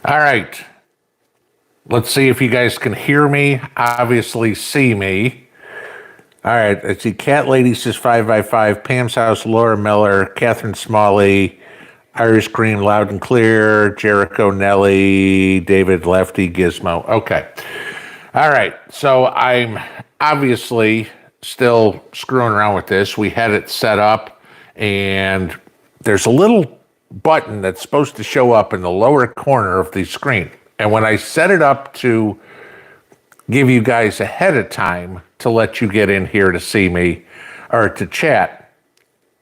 All right. Let's see if you guys can hear me. Obviously, see me. All right. I see Cat Lady says 5x5. Pam's House, Laura Miller, Catherine Smalley, Irish Cream, Loud and Clear, Jericho Nelly, David Lefty, Gizmo. Okay. All right. So I'm obviously still screwing around with this. We had it set up, and there's a little button that's supposed to show up in the lower corner of the screen. And when I set it up to give you guys ahead of time to let you get in here to see me or to chat,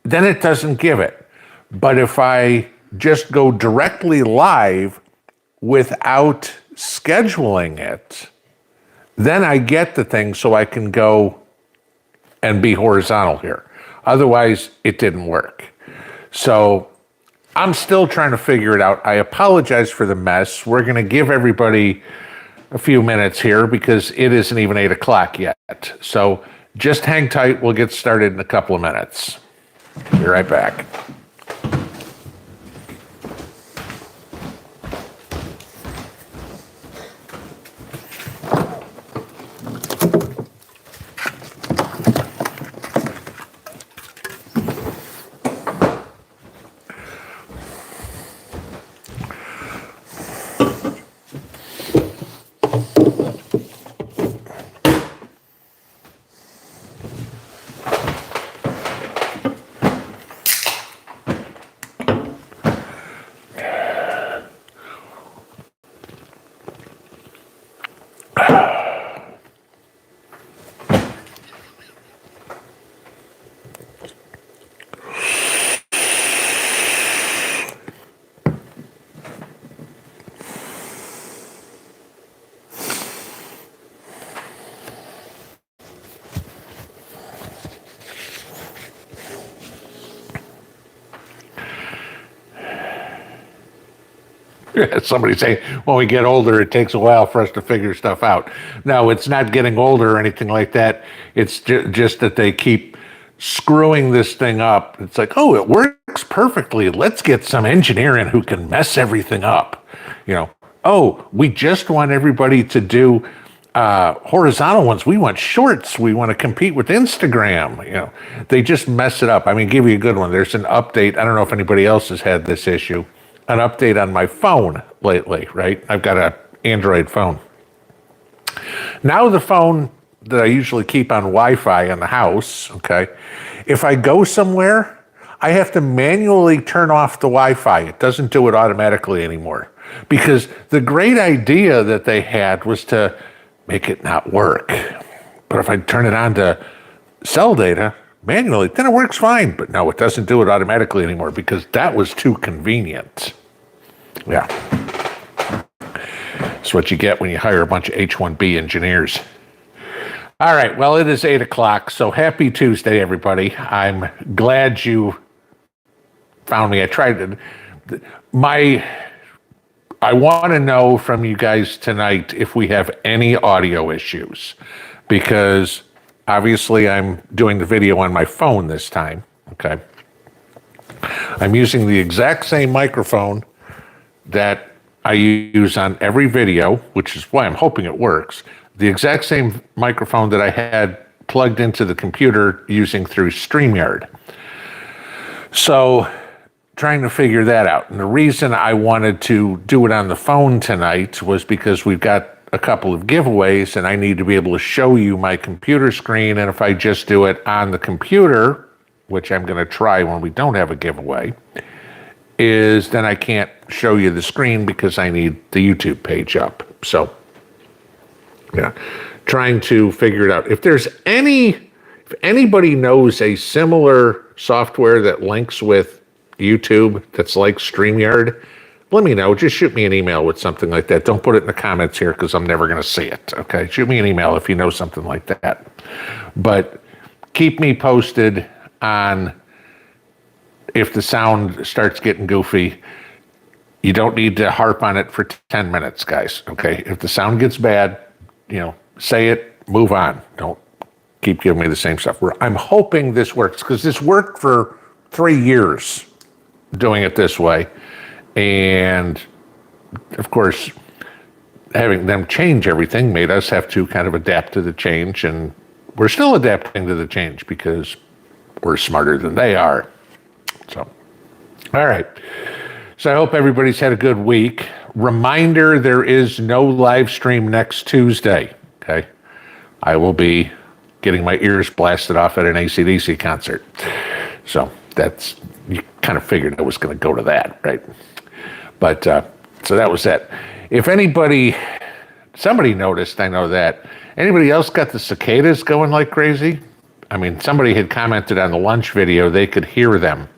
then it doesn't give it. But if I just go directly live without scheduling it, then I get the thing so I can go and be horizontal here. Otherwise, it didn't work. So I'm still trying to figure it out. I apologize for the mess. We're going to give everybody a few minutes here because it isn't even 8 o'clock yet. So just hang tight. We'll get started in a couple of minutes. Be right back. Somebody saying, when we get older, it takes a while for us to figure stuff out. No, it's not getting older or anything like that. It's just that they keep screwing this thing up. It's like, oh, it works perfectly. Let's get some engineer in who can mess everything up. Oh, we just want everybody to do horizontal ones. We want shorts. We want to compete with Instagram. They just mess it up. I mean, give you a good one. There's an update. I don't know if anybody else has had this issue. An update on my phone lately, right? I've got an Android phone. Now the phone that I usually keep on Wi-Fi in the house, okay, if I go somewhere, I have to manually turn off the Wi-Fi. It doesn't do it automatically anymore. Because the great idea that they had was to make it not work. But if I turn it on to cell data manually, then it works fine. But no, it doesn't do it automatically anymore because that was too convenient. Yeah. That's what you get when you hire a bunch of H-1B engineers. All right, well, it is 8 o'clock, so happy Tuesday, everybody. I'm glad you found me. I tried to... I want to know from you guys tonight if we have any audio issues, because obviously I'm doing the video on my phone this time, okay? I'm using the exact same microphone that I use on every video, which is why I'm hoping it works. The exact same microphone that I had plugged into the computer using through StreamYard. So trying to figure that out. And the reason I wanted to do it on the phone tonight was because we've got a couple of giveaways and I need to be able to show you my computer screen. And if I just do it on the computer, which I'm going to try when we don't have a giveaway, is then I can't show you the screen because I need the YouTube page up. So, yeah, trying to figure it out. If anybody knows a similar software that links with YouTube that's like StreamYard, let me know. Just shoot me an email with something like that. Don't put it in the comments here because I'm never going to see it, okay? Shoot me an email if you know something like that. But keep me posted on if the sound starts getting goofy. You don't need to harp on it for 10 minutes, guys, okay? If the sound gets bad, say it, move on. Don't keep giving me the same stuff. I'm hoping this works because this worked for 3 years doing it this way. And of course, having them change everything made us have to kind of adapt to the change, and we're still adapting to the change because we're smarter than they are. So, all right. So I hope everybody's had a good week. Reminder, there is no live stream next Tuesday, okay? I will be getting my ears blasted off at an AC/DC concert. So that's, you kind of figured I was going to go to that, right? But, so that was that. If somebody noticed, I know that. Anybody else got the cicadas going like crazy? I mean, somebody had commented on the lunch video, they could hear them.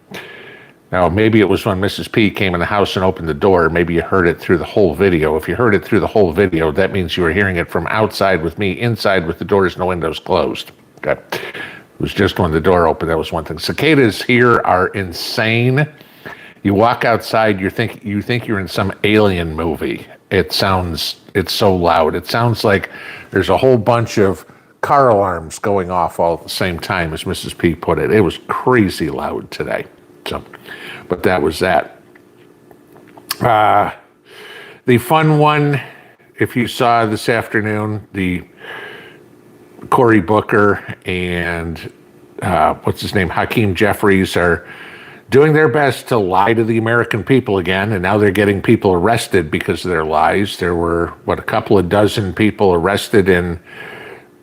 Now, maybe it was when Mrs. P came in the house and opened the door. Maybe you heard it through the whole video. If you heard it through the whole video, that means you were hearing it from outside with me, inside with the doors and the windows closed. Okay. It was just when the door opened, that was one thing. Cicadas here are insane. You walk outside, you think you're in some alien movie. It's so loud. It sounds like there's a whole bunch of car alarms going off all at the same time, as Mrs. P put it. It was crazy loud today. So, but that was that. The fun one, if you saw this afternoon, the Cory Booker and what's his name, Hakeem Jeffries are doing their best to lie to the American people again, and now they're getting people arrested because of their lies. There were, a couple of dozen people arrested in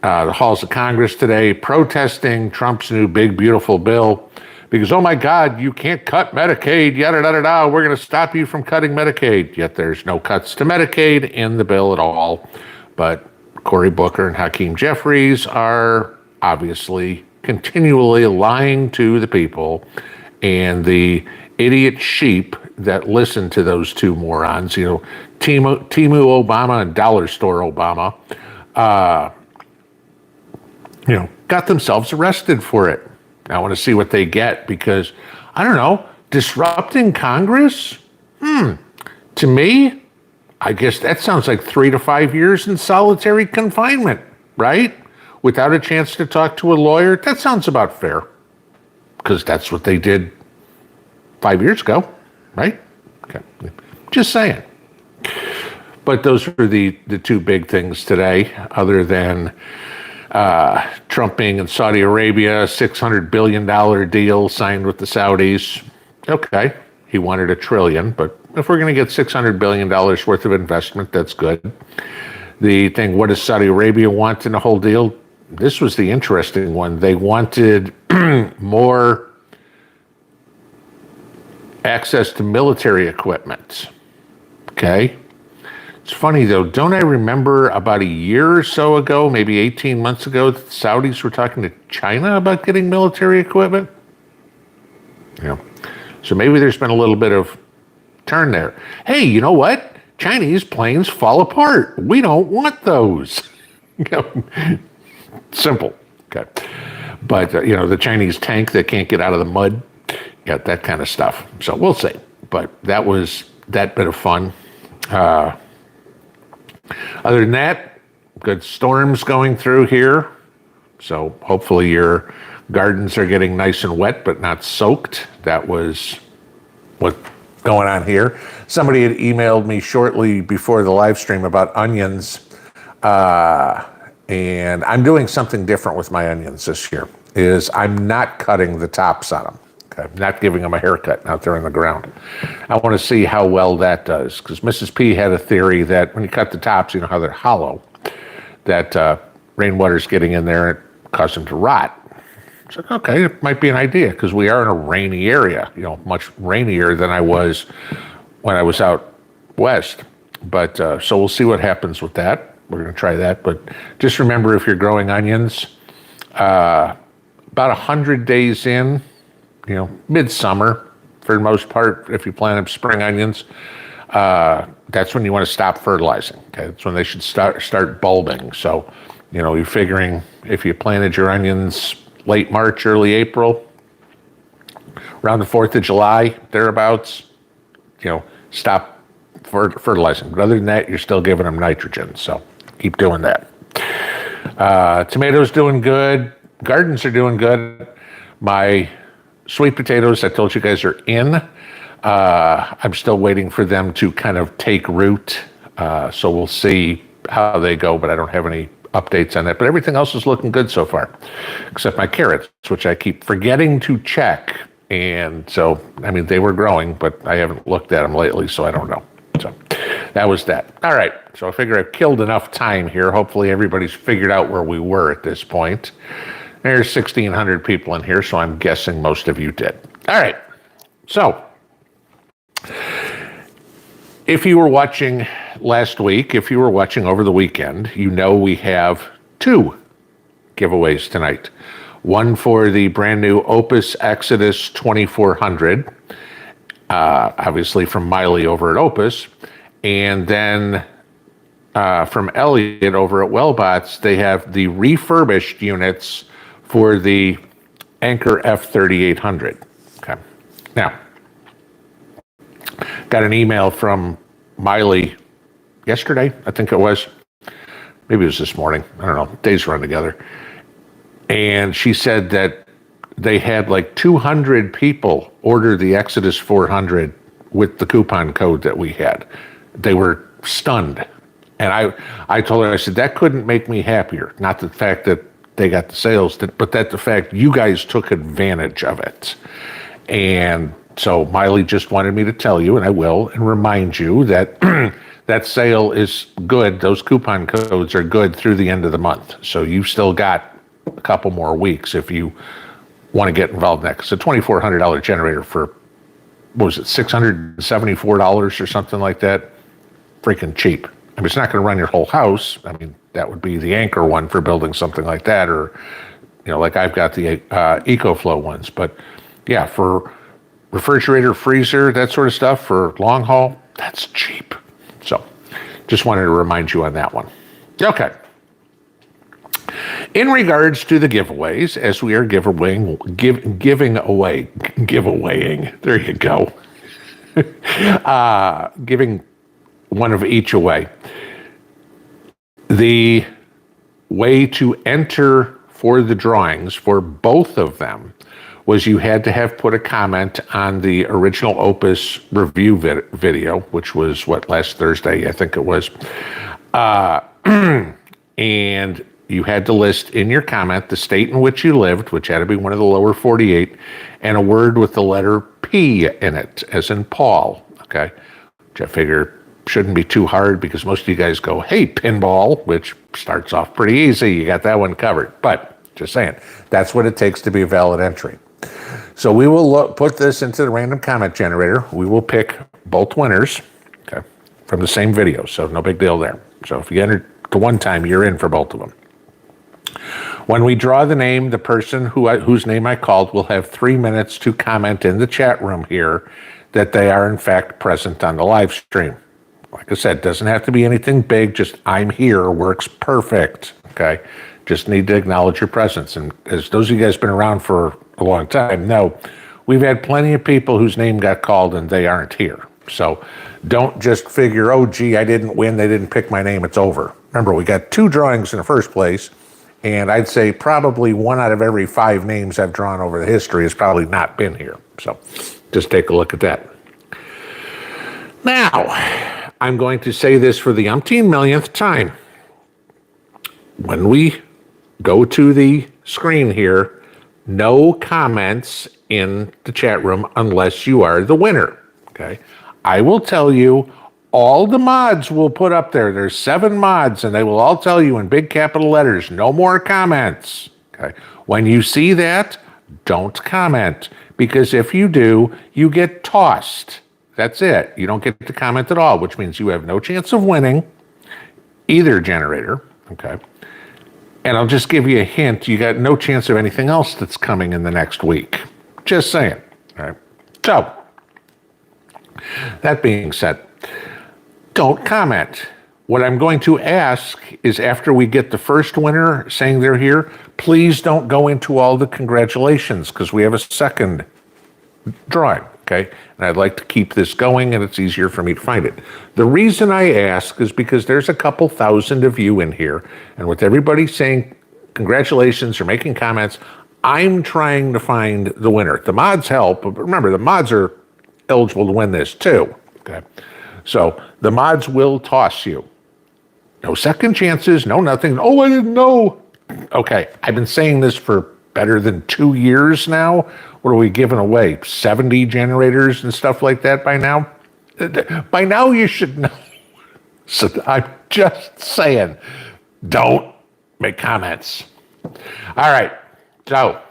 the halls of Congress today protesting Trump's new big, beautiful bill because, oh my God, you can't cut Medicaid, yada, yada, yada. We're going to stop you from cutting Medicaid. Yet there's no cuts to Medicaid in the bill at all. But Cory Booker and Hakeem Jeffries are obviously continually lying to the people, and the idiot sheep that listen to those two morons, Timu Obama and Dollar Store Obama, got themselves arrested for it. I want to see what they get because, I don't know, disrupting Congress? To me, I guess that sounds like 3 to 5 years in solitary confinement, right? Without a chance to talk to a lawyer. That sounds about fair because that's what they did 5 years ago, right? Okay. Just saying. But those were the two big things today, other than Trump being in Saudi Arabia, $600 billion deal signed with the Saudis. Okay, he wanted $1 trillion, but if we're going to get $600 billion worth of investment, that's good. The thing, what does Saudi Arabia want in the whole deal? This was the interesting one. They wanted more access to military equipment. Okay. It's funny, though. Don't I remember about a year or so ago, maybe 18 months ago, that the Saudis were talking to China about getting military equipment? So maybe there's been a little bit of turn there. Hey, you know what? Chinese planes fall apart. We don't want those. Simple. Okay. But, the Chinese tank that can't get out of the mud, that kind of stuff. So we'll see. But that was that bit of fun. Other than that, good storms going through here. So hopefully your gardens are getting nice and wet, but not soaked. That was what's going on here. Somebody had emailed me shortly before the live stream about onions. And I'm doing something different with my onions this year, is I'm not cutting the tops on them. I'm not giving them a haircut out there in the ground. I want to see how well that does, because Mrs. P had a theory that when you cut the tops, you know how they're hollow, that rainwater's getting in there and it causes them to rot. It's like, okay, it might be an idea, because we are in a rainy area, much rainier than I was when I was out west. But so we'll see what happens with that. We're going to try that. But just remember, if you're growing onions, about 100 days in, midsummer, for the most part, if you plant spring onions, that's when you want to stop fertilizing. Okay, that's when they should start bulbing. So, you're figuring if you planted your onions late March, early April, around the 4th of July, thereabouts, stop fertilizing. But other than that, you're still giving them nitrogen. So keep doing that. Tomatoes doing good. Gardens are doing good. My sweet potatoes, I told you guys, are in. I'm still waiting for them to kind of take root. So we'll see how they go, but I don't have any updates on that. But everything else is looking good so far, except my carrots, which I keep forgetting to check. And so, I mean, they were growing, but I haven't looked at them lately, so I don't know. So that was that. All right. So I figure I've killed enough time here. Hopefully everybody's figured out where we were at this point. There's 1,600 people in here, so I'm guessing most of you did. All right. So if you were watching last week, if you were watching over the weekend, you know we have 2 giveaways tonight. One for the brand new Opus Exodus 2400, obviously from Miley over at Opus, and then from Elliot over at Wellbots, they have the refurbished units for the Anchor F3800. Okay. Now, got an email from Miley yesterday, I think it was. Maybe it was this morning. I don't know. Days run together. And she said that they had like 200 people order the Exodus 400 with the coupon code that we had. They were stunned. And I told her, I said, that couldn't make me happier. Not the fact that they got the sales, but that the fact you guys took advantage of it. And so Miley just wanted me to tell you, and I will, and remind you that that sale is good. Those coupon codes are good through the end of the month. So you've still got a couple more weeks if you want to get involved in that. It's a $2,400 generator for, what was it, $674 or something like that? Freaking cheap. I mean, it's not going to run your whole house. I mean, that would be the Anchor one for building something like that, or, you know, like I've got the EcoFlow ones. But yeah, for refrigerator, freezer, that sort of stuff, for long haul, that's cheap. So just wanted to remind you on that one. Okay. In regards to the giveaways, as we are giving away, there you go. Giving one of each away. The way to enter for the drawings for both of them was you had to have put a comment on the original Opus review video, which was, last Thursday, I think it was. And you had to list in your comment the state in which you lived, which had to be one of the lower 48, and a word with the letter P in it, as in Paul, okay? Which I figure shouldn't be too hard because most of you guys go, hey, pinball, which starts off pretty easy. You got that one covered. But just saying, that's what it takes to be a valid entry. So we will put this into the random comment generator. We will pick both winners, okay, from the same video. So no big deal there. So if you enter the one time, you're in for both of them. When we draw the name, the person whose name I called will have 3 minutes to comment in the chat room here that they are in fact present on the live stream. Like I said, doesn't have to be anything big, just I'm here works perfect, okay? Just need to acknowledge your presence. And as those of you guys been around for a long time know, we've had plenty of people whose name got called and they aren't here. So don't just figure, oh, gee, I didn't win, they didn't pick my name, it's over. Remember, we got 2 drawings in the first place, and I'd say probably 1 out of every 5 names I've drawn over the history has probably not been here. So just take a look at that. Now, I'm going to say this for the umpteen millionth time. When we go to the screen here, no comments in the chat room unless you are the winner, okay? I will tell you, all the mods will put up there. There's 7 mods, and they will all tell you in big capital letters, no more comments, okay? When you see that, don't comment, because if you do, you get tossed. That's it. You don't get to comment at all, which means you have no chance of winning either generator, okay? And I'll just give you a hint, you got no chance of anything else that's coming in the next week. Just saying, all right? So, that being said, don't comment. What I'm going to ask is after we get the first winner saying they're here, please don't go into all the congratulations because we have a second drawing, okay? And I'd like to keep this going and it's easier for me to find it. The reason I ask is because there's a couple thousand of you in here, and with everybody saying congratulations or making comments, I'm trying to find the winner. The mods help, but remember, the mods are eligible to win this too. Okay. So the mods will toss you. No second chances, no nothing. Oh, I didn't know. Okay, I've been saying this for better than 2 years now. What are we giving away? 70 generators and stuff like that by now? By now you should know. So I'm just saying, don't make comments. All right, so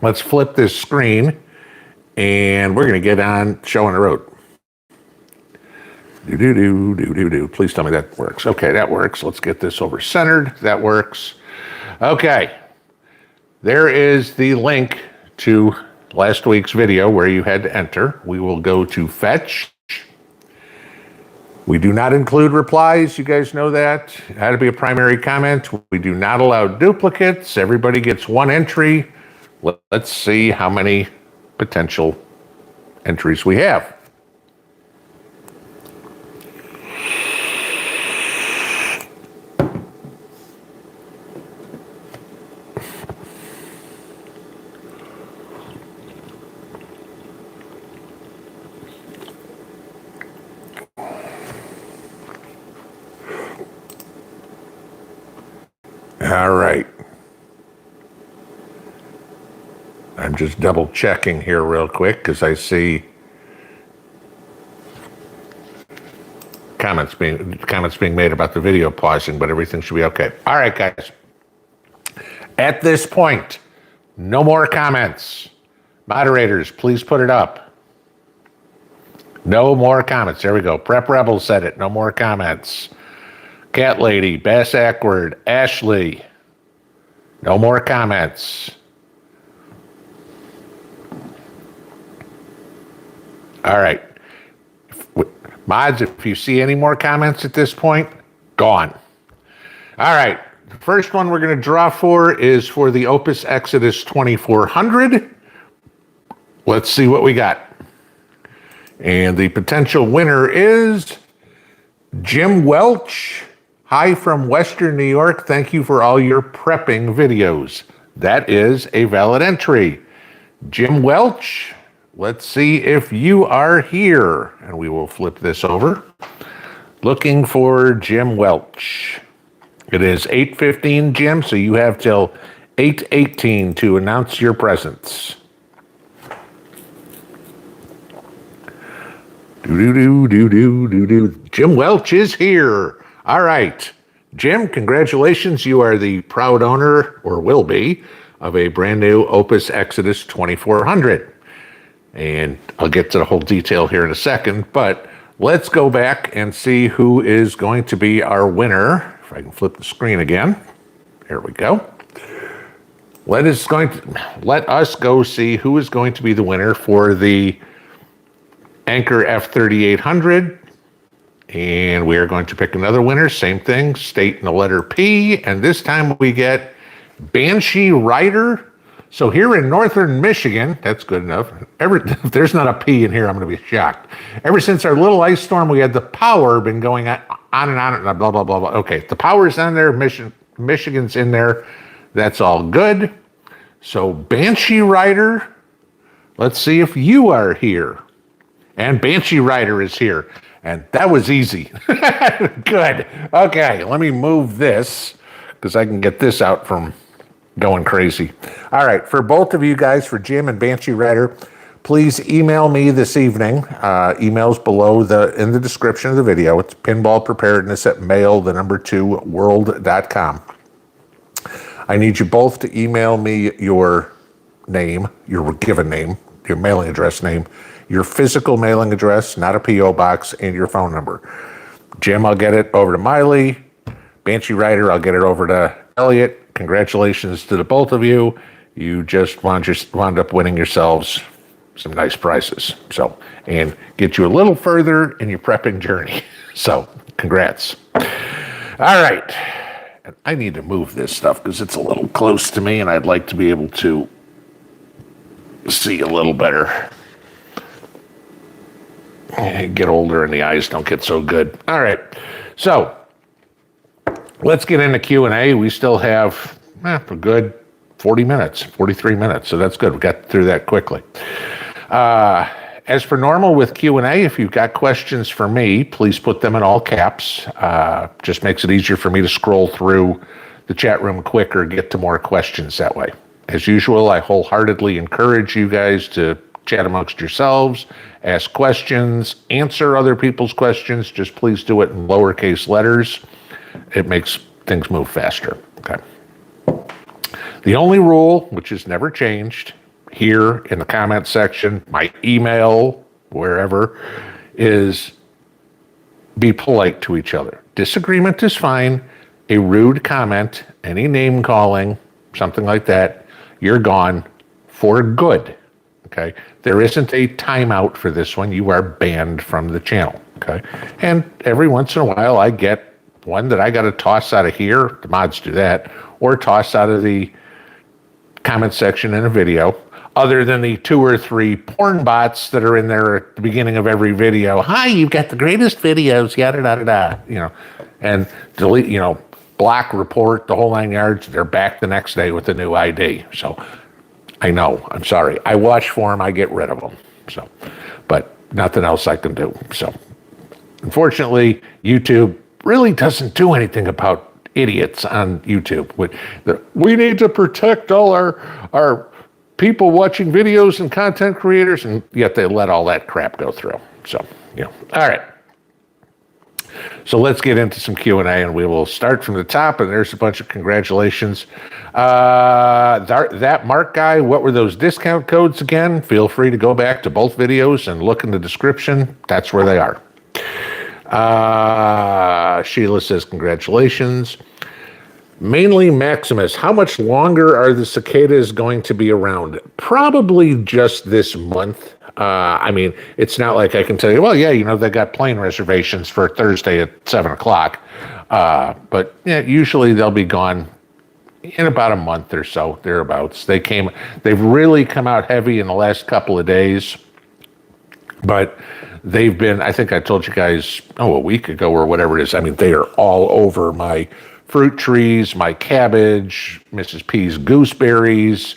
let's flip this screen and we're going to get on show on the road. Do. Please tell me that works. Okay, that works. Let's get this over centered. That works. Okay. There is the link to last week's video where you had to enter. We will go to fetch. We do not include replies. You guys know that. It had to be a primary comment. We do not allow duplicates. Everybody gets one entry. Let's see how many potential entries we have. All right. I'm just double checking here real quick because I see comments being made about the video pausing, but everything should be okay. All right, guys. At this point, no more comments. Moderators, please put it up. No more comments. There we go. Prep Rebel said it. No more comments. Cat Lady, Bass Ackward, Ashley. No more comments. All right. Mods, if you see any more comments at this point, gone. All right. The first one we're going to draw for is for the Opus Exodus 2400. Let's see what we got. And the potential winner is Jim Welch. Hi from Western New York. Thank you for all your prepping videos. That is a valid entry. Jim Welch, let's see if you are here. And we will flip this over. Looking for Jim Welch. It is 8:15, Jim, so you have till 8:18 to announce your presence. Jim Welch is here. All right. Jim, congratulations. You are the proud owner, or will be, of a brand new Opus Exodus 2400. And I'll get to the whole detail here in a second, but let's go back and see who is going to be our winner. If I can flip the screen again. There we go. Let us go see who is going to be the winner for the Anchor F3800. And we are going to pick another winner. Same thing, state in the letter P. And this time we get Banshee Rider. So here in northern Michigan, that's good enough. If there's not a P in here, I'm going to be shocked. Ever since our little ice storm, we had the power been going on and on and blah, blah, blah, blah. Okay, the power's on there. Michigan's in there. That's all good. So Banshee Rider, let's see if you are here. And Banshee Rider is here. And that was easy. Good. Okay, let me move this because I can get this out from going crazy. All right, for both of you guys, for Jim and Banshee Rider, please email me this evening. Emails below in the description of the video. It's pinballpreparedness@mail2world.com. I need you both to email me your name, your given name, your mailing address name, your physical mailing address, not a P.O. box, and your phone number. Jim, I'll get it over to Miley. Banshee Rider, I'll get it over to Elliot. Congratulations to the both of you. You just wound up winning yourselves some nice prizes. So, and get you a little further in your prepping journey. So, congrats. All right. And I need to move this stuff because it's a little close to me and I'd like to be able to see a little better. Get older and the eyes don't get so good. All right, so let's get into Q&A. We still have a good 40 minutes, 43 minutes, so that's good. We got through that quickly. as per normal with Q&A, if you've got questions for me, please put them in all caps. Just makes it easier for me to scroll through the chat room quicker, get to more questions that way. As usual, I wholeheartedly encourage you guys to chat amongst yourselves, ask questions, answer other people's questions. Just please do it in lowercase letters. It makes things move faster. Okay. The only rule, which has never changed, here in the comment section, my email, wherever, is be polite to each other. Disagreement is fine. A rude comment, any name calling, something like that, you're gone for good. Okay? There isn't a timeout for this one. You are banned from the channel. Okay? And every once in a while, I get one that I got to toss out of here. The mods do that. Or toss out of the comment section in a video, other than the 2 or 3 porn bots that are in there at the beginning of every video. Hi, you've got the greatest videos, yada, yada, yada, and delete, block, report, the whole 9 yards. They're back the next day with a new ID. So I know, I'm sorry. I watch for them, I get rid of them. So, but nothing else I can do. So unfortunately, YouTube really doesn't do anything about idiots on YouTube. We need to protect all our people watching videos and content creators, and yet they let all that crap go through. So, all right. So let's get into some Q&A, and we will start from the top, and there's a bunch of congratulations. That Mark guy, what were those discount codes again? Feel free to go back to both videos and look in the description. That's where they are. Sheila says, congratulations. Mainly Maximus, how much longer are the cicadas going to be around? Probably just this month. I mean, it's not like I can tell you, well, yeah, they got plane reservations for Thursday at 7 o'clock. But yeah, usually they'll be gone in about a month or so, thereabouts. They've really come out heavy in the last couple of days. But they've been, I think I told you guys, a week ago or whatever it is. I mean, they are all over my fruit trees, my cabbage, Mrs. P's gooseberries.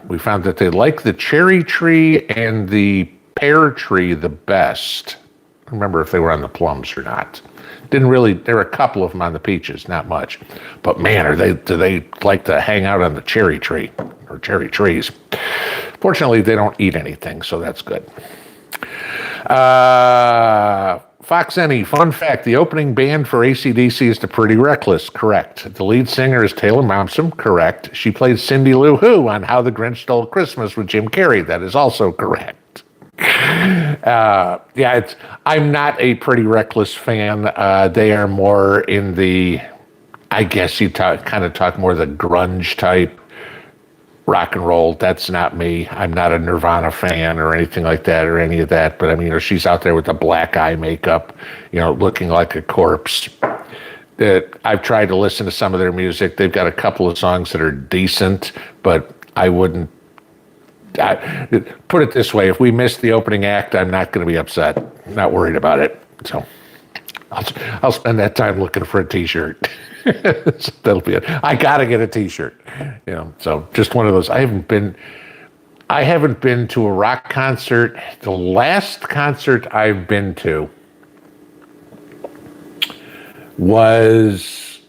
We found that they like the cherry tree and the pear tree the best. I don't remember if they were on the plums or not. There were a couple of them on the peaches, not much. But man, do they like to hang out on the cherry tree or cherry trees. Fortunately, they don't eat anything, so that's good. Fox Any, fun fact, the opening band for AC/DC is the Pretty Reckless, correct. The lead singer is Taylor Momsen, correct. She played Cindy Lou Who on How the Grinch Stole Christmas with Jim Carrey, that is also correct. I'm not a Pretty Reckless fan. They are more in the, I guess you kind of talk more the grunge type. Rock and roll, that's not me. I'm not a Nirvana fan or anything like that or any of that. But I mean, she's out there with the black eye makeup, looking like a corpse. I've tried to listen to some of their music. They've got a couple of songs that are decent, but I wouldn't. Put it this way: if we miss the opening act, I'm not going to be upset. I'm not worried about it. So I'll spend that time looking for a T-shirt. That'll be it. I gotta get a T-shirt. So just one of those. I haven't been to a rock concert. The last concert I've been to was,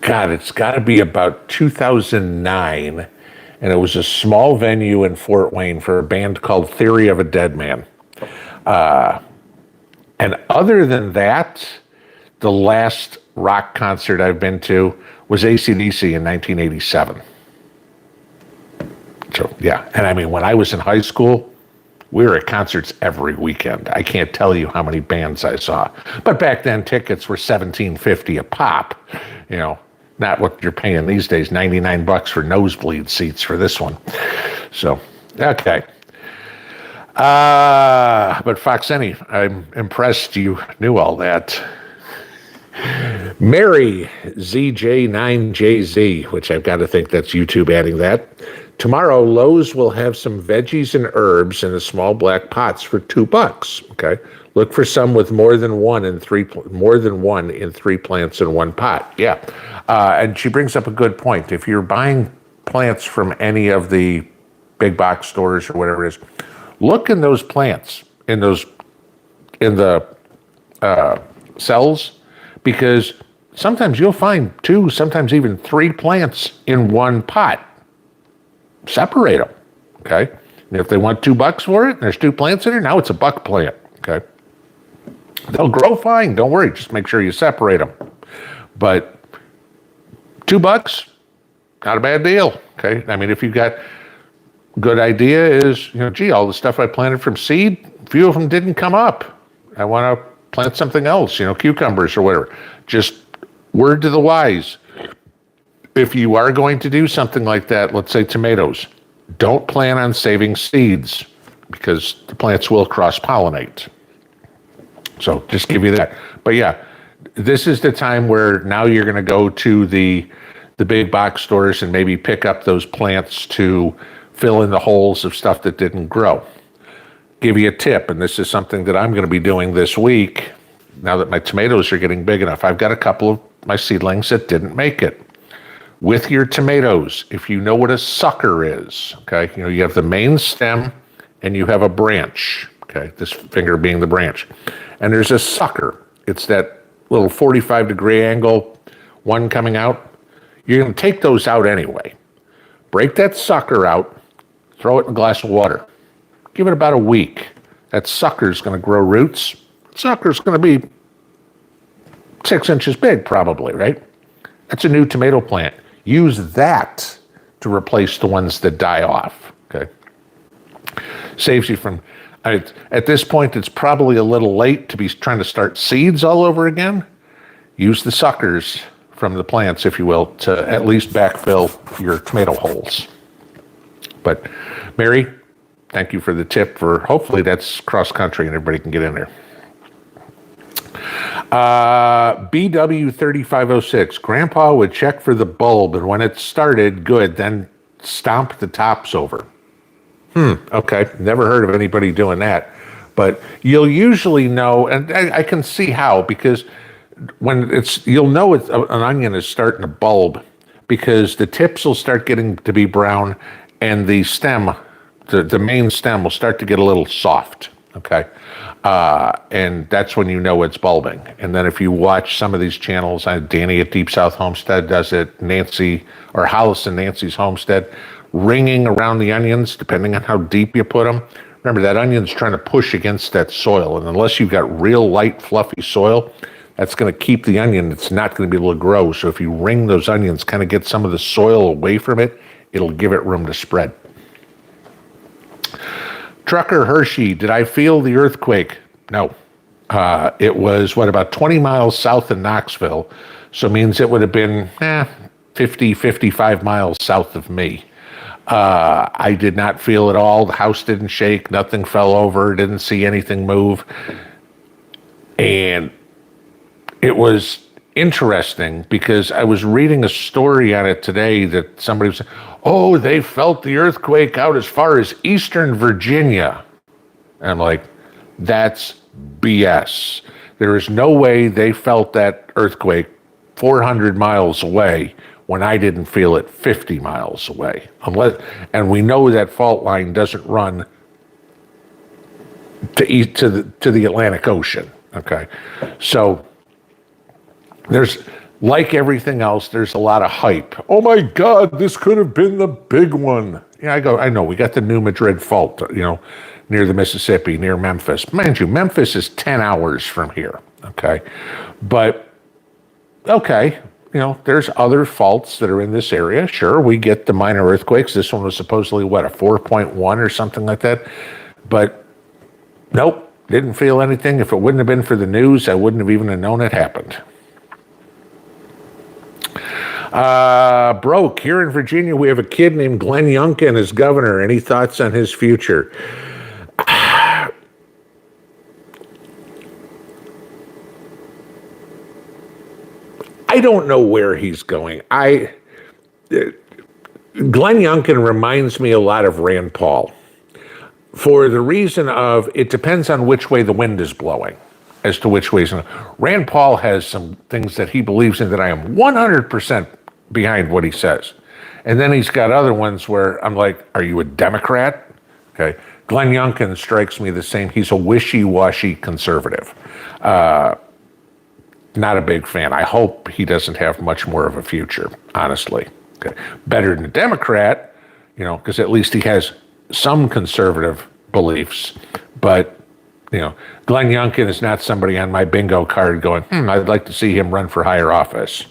it's got to be about 2009, and it was a small venue in Fort Wayne for a band called Theory of a Dead Man. And other than that, the last rock concert I've been to was AC/DC in 1987. So, yeah. And I mean, when I was in high school, we were at concerts every weekend. I can't tell you how many bands I saw. But back then, tickets were $17.50 a pop. Not what you're paying these days, $99 for nosebleed seats for this one. So, okay. But Fox Any, I'm impressed you knew all that. Mary ZJ9JZ, which I've got to think that's YouTube adding that. Tomorrow, Lowe's will have some veggies and herbs in the small black pots for $2. Okay, look for some with more than one in three plants in one pot. Yeah, and she brings up a good point. If you're buying plants from any of the big box stores or whatever it is. Look in those plants, in the cells, because sometimes you'll find 2, sometimes even 3 plants in one pot. Separate them, okay? And if they want $2 for it, and there's 2 plants in there, now it's a $1 plant, okay? They'll grow fine, don't worry, just make sure you separate them. But $2, not a bad deal, okay? I mean, if you've got, good idea is, gee, all the stuff I planted from seed, a few of them didn't come up. I want to plant something else, cucumbers or whatever. Just word to the wise. If you are going to do something like that, let's say tomatoes, don't plan on saving seeds because the plants will cross-pollinate. So just give you that. But yeah, this is the time where now you're going to go to the big box stores and maybe pick up those plants to fill in the holes of stuff that didn't grow. Give you a tip, and this is something that I'm going to be doing this week now that my tomatoes are getting big enough. I've got a couple of my seedlings that didn't make it. With your tomatoes, if you know what a sucker is, okay, you have the main stem and you have a branch, okay, this finger being the branch, and there's a sucker. It's that little 45-degree angle one coming out. You're going to take those out anyway. Break that sucker out, throw it in a glass of water. Give it about a week. That sucker's going to grow roots. Sucker's going to be 6 inches big probably, right? That's a new tomato plant. Use that to replace the ones that die off, okay? Saves you from, at this point, it's probably a little late to be trying to start seeds all over again. Use the suckers from the plants, if you will, to at least backfill your tomato holes. But Mary, thank you for the tip for, hopefully that's cross-country and everybody can get in there. BW3506, Grandpa would check for the bulb, and when it started, good, then stomp the tops over. Okay, never heard of anybody doing that. But you'll usually know, and I can see how, because when you'll know an onion is starting to bulb, because the tips will start getting to be brown, and the stem, the main stem will start to get a little soft, okay? And that's when you know it's bulbing. And then if you watch some of these channels, Danny at Deep South Homestead does it, Nancy, or Hollis and Nancy's Homestead, ringing around the onions, depending on how deep you put them. Remember, that onion's trying to push against that soil, and unless you've got real light, fluffy soil, that's going to keep the onion, it's not going to be able to grow. So if you ring those onions, kind of get some of the soil away from it, it'll give it room to spread. Trucker Hershey, did I feel the earthquake? No. It was, about 20 miles south of Knoxville, so it means it would have been 50, 55 miles south of me. I did not feel it all. The house didn't shake, nothing fell over, didn't see anything move. And it was interesting because I was reading a story on it today that somebody was saying, oh, they felt the earthquake out as far as Eastern Virginia. And I'm like, that's BS. There is no way they felt that earthquake 400 miles away when I didn't feel it 50 miles away. And we know that fault line doesn't run to the Atlantic Ocean, okay? So there's, like everything else, there's a lot of hype. Oh my God, this could have been the big one. Yeah, I know, we got the New Madrid fault, near the Mississippi, near Memphis. Mind you, Memphis is 10 hours from here, okay? But, okay, there's other faults that are in this area. Sure, we get the minor earthquakes. This one was supposedly, a 4.1 or something like that. But, nope, didn't feel anything. If it wouldn't have been for the news, I wouldn't have even known it happened. Broke, here in Virginia, we have a kid named Glenn Youngkin as governor. Any thoughts on his future? I don't know where he's going. Glenn Youngkin reminds me a lot of Rand Paul for the reason of it depends on which way the wind is blowing as to which ways. Rand Paul has some things that he believes in that I am 100% behind what he says. And then he's got other ones where I'm like, are you a Democrat? Okay. Glenn Youngkin strikes me the same. He's a wishy-washy conservative. Not a big fan. I hope he doesn't have much more of a future, honestly. Okay. Better than a Democrat, because at least he has some conservative beliefs. But, Glenn Youngkin is not somebody on my bingo card going, I'd like to see him run for higher office.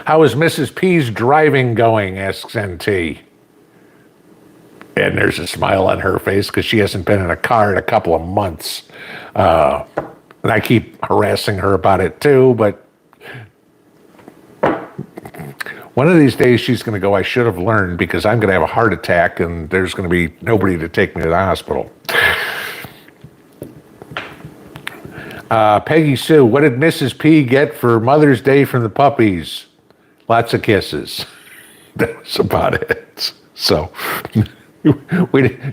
How is Mrs. P's driving going, asks NT. And there's a smile on her face because she hasn't been in a car in a couple of months. And I keep harassing her about it too, but one of these days she's going to go, I should have learned because I'm going to have a heart attack and there's going to be nobody to take me to the hospital. Peggy Sue, what did Mrs. P get for Mother's Day from the puppies? Lots of kisses. That was about it. So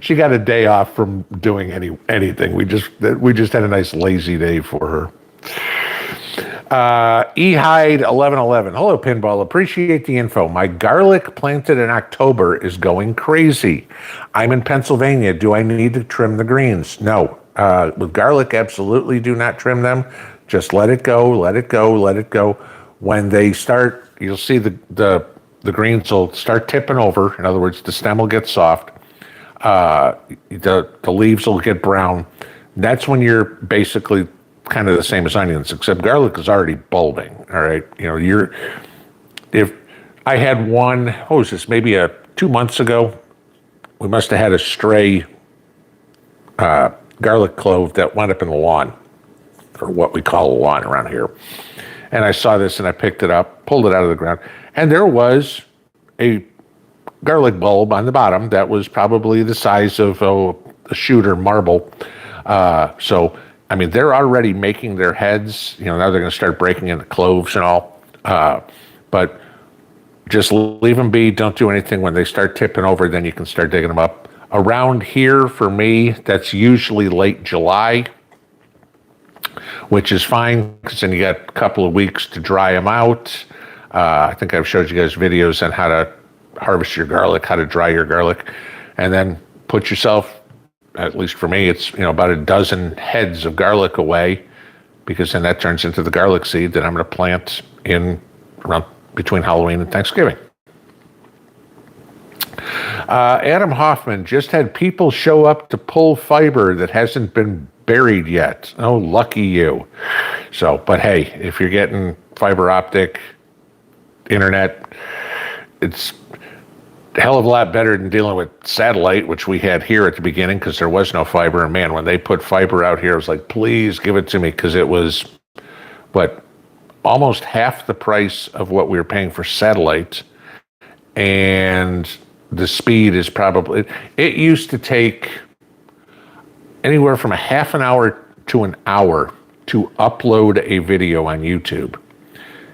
she got a day off from doing anything. We just had a nice lazy day for her. Ehide 1111. Hello, Pinball. Appreciate the info. My garlic planted in October is going crazy. I'm in Pennsylvania. Do I need to trim the greens? No. With garlic, absolutely do not trim them. Just let it go, let it go, let it go. When they start, you'll see the greens will start tipping over. In other words, the stem will get soft. The leaves will get brown. That's when you're basically kind of the same as onions, except garlic is already bulbing. All right, if I had one, what was this? Maybe 2 months ago, we must have had a stray garlic clove that went up in the lawn, or what we call a lawn around here. And I saw this and I picked it up, pulled it out of the ground, and there was a garlic bulb on the bottom that was probably the size of a shooter marble. So, I mean, they're already making their heads. Now they're going to start breaking into cloves and all. But just leave them be. Don't do anything. When they start tipping over, then you can start digging them up. Around here, for me, that's usually late July, which is fine because then you got a couple of weeks to dry them out. I think I've showed you guys videos on how to harvest your garlic, how to dry your garlic, and then put yourself, at least for me, it's about a dozen heads of garlic away, because then that turns into the garlic seed that I'm going to plant in around between Halloween and Thanksgiving. Adam Hoffman just had people show up to pull fiber that hasn't been buried yet. Oh, lucky you. So, but hey, if you're getting fiber optic internet, it's a hell of a lot better than dealing with satellite, which we had here at the beginning because there was no fiber. And man, when they put fiber out here, I was like, please give it to me, because it was, almost half the price of what we were paying for satellite. And the speed is probably, it used to take anywhere from a half an hour to an hour to upload a video on YouTube.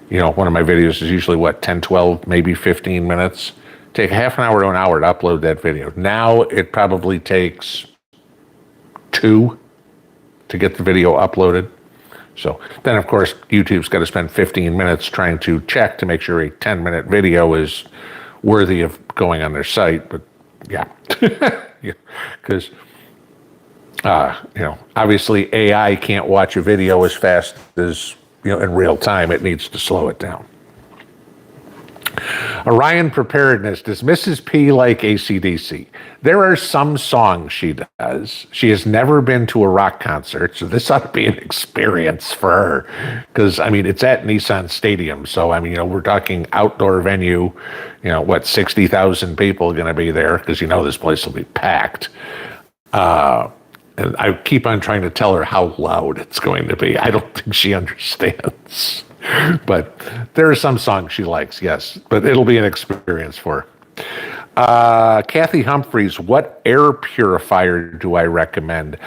One of my videos is usually 10, 12, maybe 15 minutes. Take a half an hour to an hour to upload that video. Now it probably takes 2 to get the video uploaded. So then, of course, YouTube's got to spend 15 minutes trying to check to make sure a 10-minute video is worthy of going on their site. But yeah, because obviously AI can't watch a video as fast as in real time. It needs to slow it down. Orion Preparedness. Does Mrs. P like AC/DC? There are some songs she does. She has never been to a rock concert, so this ought to be an experience for her. Because, it's at Nissan Stadium, so, we're talking outdoor venue, 60,000 people are going to be there, because this place will be packed. And I keep on trying to tell her how loud it's going to be. I don't think she understands. But there are some songs she likes, yes. But it'll be an experience for her. Kathy Humphreys, what air purifier do I recommend?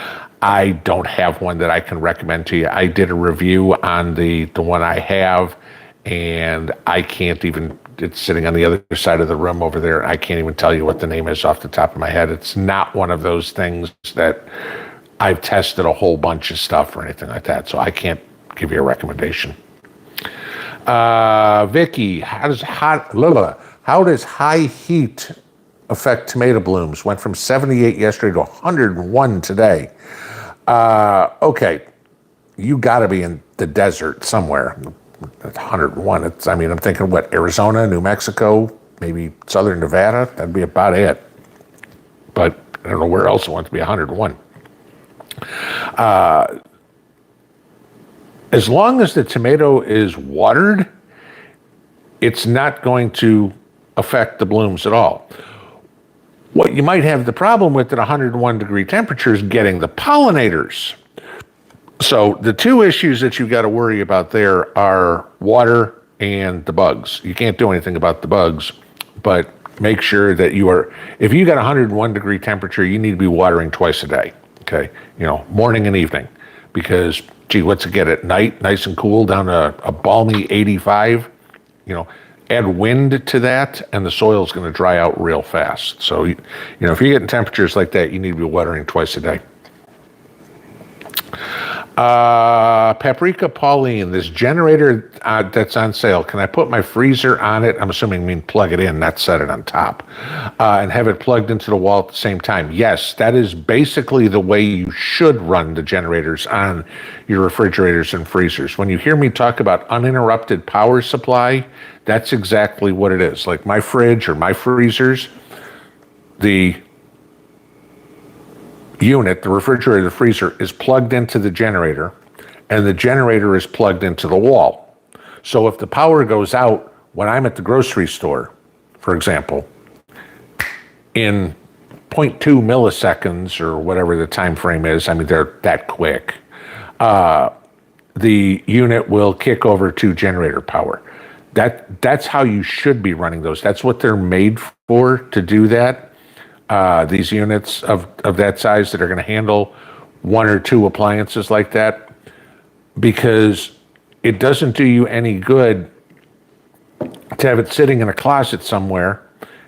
I don't have one that I can recommend to you. I did a review on the one I have, and I can't even, it's sitting on the other side of the room over there. I can't even tell you what the name is off the top of my head. It's not one of those things that I've tested a whole bunch of stuff or anything like that, so I can't give you a recommendation. Vicky, how does high heat affect tomato blooms? Went from 78 yesterday to 101 today. Okay, you got to be in the desert somewhere. At 101. I'm thinking what, Arizona, New Mexico, maybe southern Nevada. That'd be about it. But I don't know where else it wants to be 101. As long as the tomato is watered, it's not going to affect the blooms at all. What you might have the problem with at 101 degree temperature is getting the pollinators. So the two issues that you've got to worry about there are water and the bugs. You can't do anything about the bugs, but make sure that if you got 101 degree temperature, you need to be watering twice a day. Okay. Morning and evening, because what's it get at night? Nice and cool down to a balmy 85, add wind to that and the soil's going to dry out real fast. So, if you're getting temperatures like that, you need to be watering twice a day. Paprika Pauline, this generator that's on sale, can I put my freezer on it? I'm assuming you mean plug it in, not set it on top, and have it plugged into the wall at the same time. Yes, that is basically the way you should run the generators on your refrigerators and freezers. When you hear me talk about uninterrupted power supply, that's exactly what it is. Like my fridge or my freezers, the unit, the refrigerator, the freezer is plugged into the generator, and the generator is plugged into the wall. So if the power goes out when I'm at the grocery store, for example, in 0.2 milliseconds or whatever the time frame is, they're that quick, the unit will kick over to generator power. That's how you should be running those. That's what they're made for, to do that. These units of that size that are going to handle one or two appliances like that, because it doesn't do you any good to have it sitting in a closet somewhere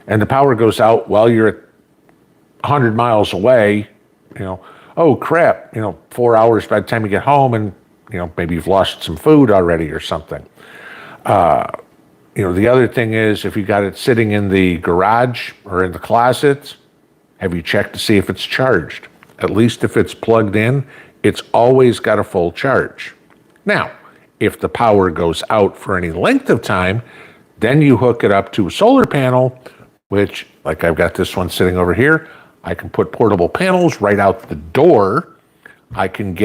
and the power goes out while you're at 100 miles away. Oh crap, 4 hours by the time you get home, and maybe you've lost some food already or something. The other thing is, if you got it sitting in the garage or in the closet, have you checked to see if it's charged? At least if it's plugged in, it's always got a full charge. Now, if the power goes out for any length of time, then you hook it up to a solar panel, which, like I've got this one sitting over here, I can put portable panels right out the door. I can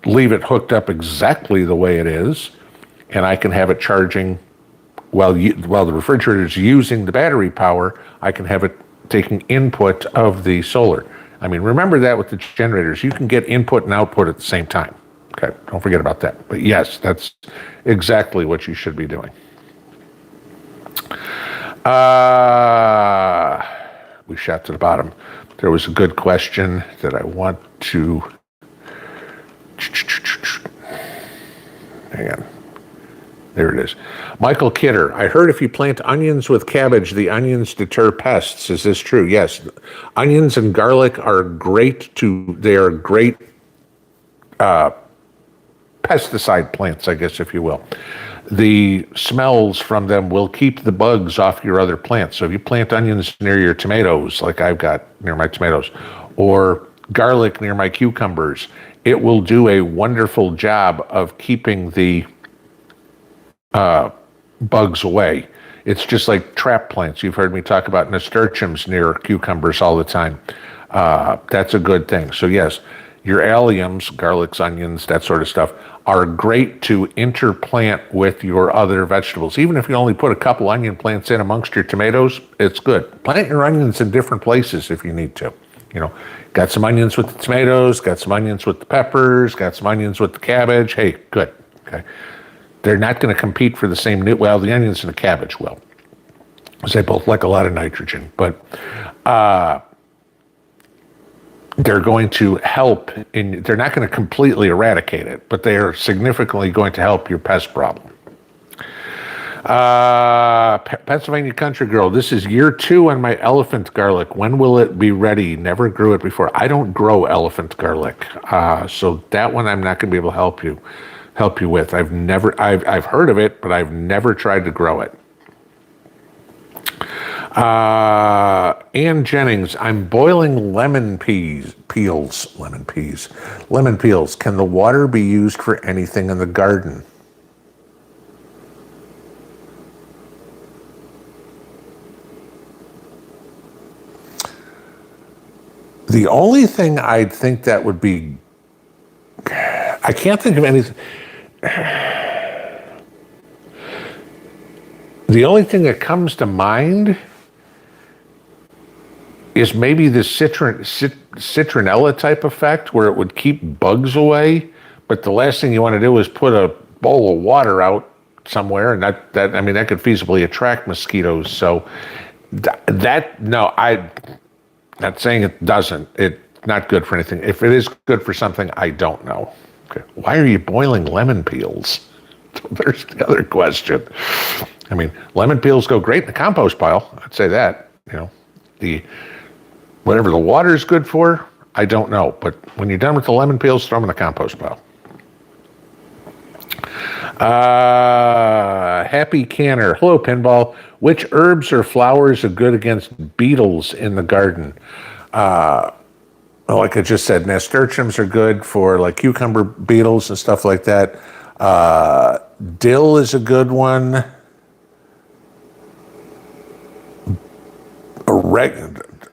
leave it hooked up exactly the way it is, and I can have it charging while the refrigerator is using the battery power. I can have it taking input of the solar. Remember that with the generators, you can get input and output at the same time. Okay, don't forget about that. But yes, that's exactly what you should be doing. We shot to the bottom. There was a good question that I want to... Hang on. There it is. Michael Kidder, I heard if you plant onions with cabbage, the onions deter pests. Is this true? Yes. Onions and garlic are great pesticide plants, I guess, if you will. The smells from them will keep the bugs off your other plants. So if you plant onions near your tomatoes, like I've got near my tomatoes, or garlic near my cucumbers, it will do a wonderful job of keeping the bugs away. It's just like trap plants. You've heard me talk about nasturtiums near cucumbers all the time. That's a good thing. So yes, your alliums, garlics, onions, that sort of stuff, are great to interplant with your other vegetables. Even if you only put a couple onion plants in amongst your tomatoes, it's good. Plant your onions in different places if you need to. Got some onions with the tomatoes, got some onions with the peppers, got some onions with the cabbage. Hey, good. Okay. They're not going to compete for the same, well, the onions and the cabbage will, because they both like a lot of nitrogen, but they're going to help they're not going to completely eradicate it, but they are significantly going to help your pest problem. Pennsylvania Country Girl, this is year 2 on my elephant garlic. When will it be ready? Never grew it before. I don't grow elephant garlic, so that one I'm not going to be able to help you. help you with. I've heard of it, but I've never tried to grow it. Ann Jennings, I'm boiling lemon peels. Can the water be used for anything in the garden? The only thing I'd think that would be, I can't think of anything. The only thing that comes to mind is maybe the citronella type effect where it would keep bugs away, but the last thing you want to do is put a bowl of water out somewhere, and that could feasibly attract mosquitoes. So I'm not saying it doesn't. It's not good for anything. If it is good for something, I don't know. Okay. Why are you boiling lemon peels? There's the other question. I mean, lemon peels go great in the compost pile. I'd say that. Whatever the water is good for, I don't know. But when you're done with the lemon peels, throw them in the compost pile. Happy Canner. Hello, Pinball. Which herbs or flowers are good against beetles in the garden? Like I just said, nasturtiums are good for like cucumber beetles and stuff like that. Dill is a good one.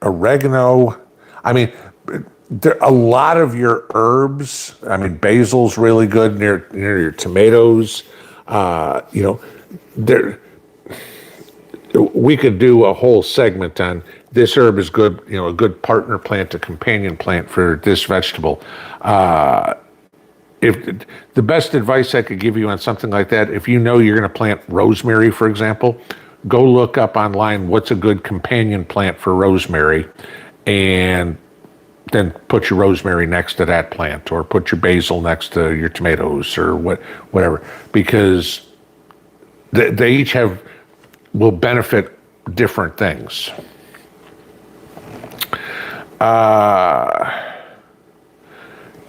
Oregano. I mean, a lot of your herbs. I mean, basil's really good near your tomatoes. We could do a whole segment on this herb is good. A good partner plant, a companion plant for this vegetable. If the best advice I could give you on something like that, if you know you're going to plant rosemary, for example, go look up online what's a good companion plant for rosemary, and then put your rosemary next to that plant, or put your basil next to your tomatoes, or whatever, because they each will benefit different things.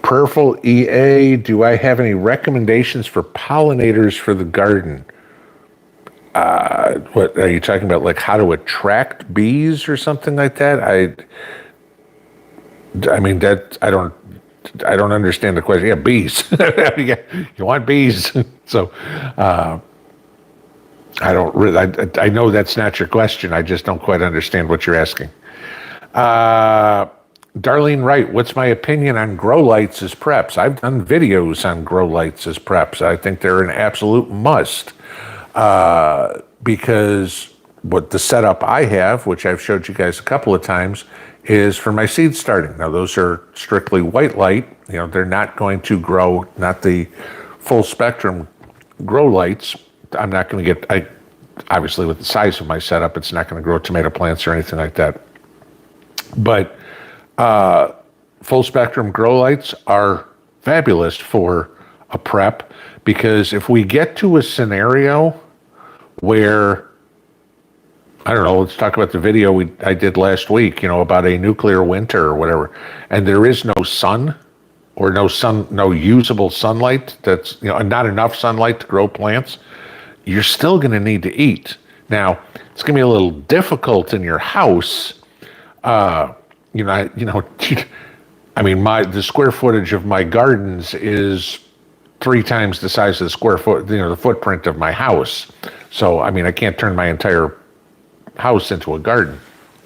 Prayerful EA, do I have any recommendations for pollinators for the garden? What are you talking about? Like how to attract bees or something like that? I don't understand the question. Yeah, bees. You want bees? So, I don't really. I know that's not your question. I just don't quite understand what you're asking. Darlene Wright, what's my opinion on grow lights as preps? I've done videos on grow lights as preps. I think they're an absolute must. Because what the setup I have, which I've showed you guys a couple of times, is for my seed starting. Now, those are strictly white light. They're not going to grow, not the full spectrum grow lights. I'm not going to get, obviously with the size of my setup, it's not going to grow tomato plants or anything like that. But full spectrum grow lights are fabulous for a prep, because if we get to a scenario where, I don't know, let's talk about the video I did last week, about a nuclear winter or whatever, and there is no sun, or no usable sunlight, that's, not enough sunlight to grow plants, you're still going to need to eat. Now, it's going to be a little difficult in your house. The square footage of my gardens is 3 times the size of the footprint of my house. So, I can't turn my entire house into a garden.